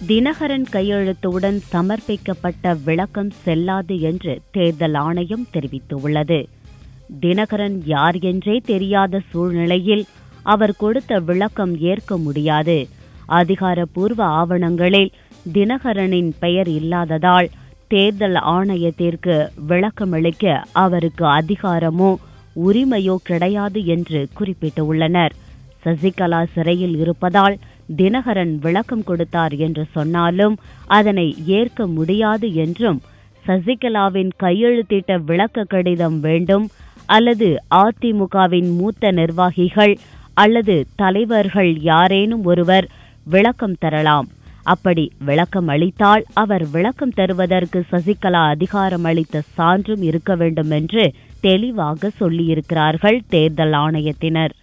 தினகரன் கையெழுத்துடன் சமர்ப்பிக்கப்பட்ட விளக்கம் செல்லாது என்று தேர்தல் ஆணையம் தெரிவித்துள்ளது. தினகரன் யார் என்றே தெரியாத சூழ்நிலையில் அவர் கொடுத்த விளக்கம் ஏற்க முடியாது. அதிகாரப்பூர்வ ஆவணங்களில் தினகரனின் பெயர் இல்லாததால் தேர்தல் ஆணையத்திற்கு விளக்கமளிக்க அவருக்கு அதிகாரமோ உரிமையோ கிடையாது என்று குறிப்பிட்டுள்ளனர். சசிகலா சிறையில் இருப்பதால் தினகரன் விளக்கம் கொடுத்தார் என்று சொன்னாலும் அதனை ஏற்க முடியாது என்றும், சசிகலாவின் கையெழுத்திட்ட விளக்க கடிதம் வேண்டும் அல்லது அதிமுகவின் மூத்த நிர்வாகிகள் அல்லது தலைவர்கள் யாரேனும் ஒருவர் விளக்கம் தரலாம். அப்படி விளக்கம் அளித்தால் அவர் விளக்கம் தருவதற்கு சசிகலா அதிகாரம் அளித்த சான்றும் இருக்க வேண்டும் என்று தெளிவாக சொல்லியிருக்கிறார்கள் தேர்தல் ஆணையத்தினர்.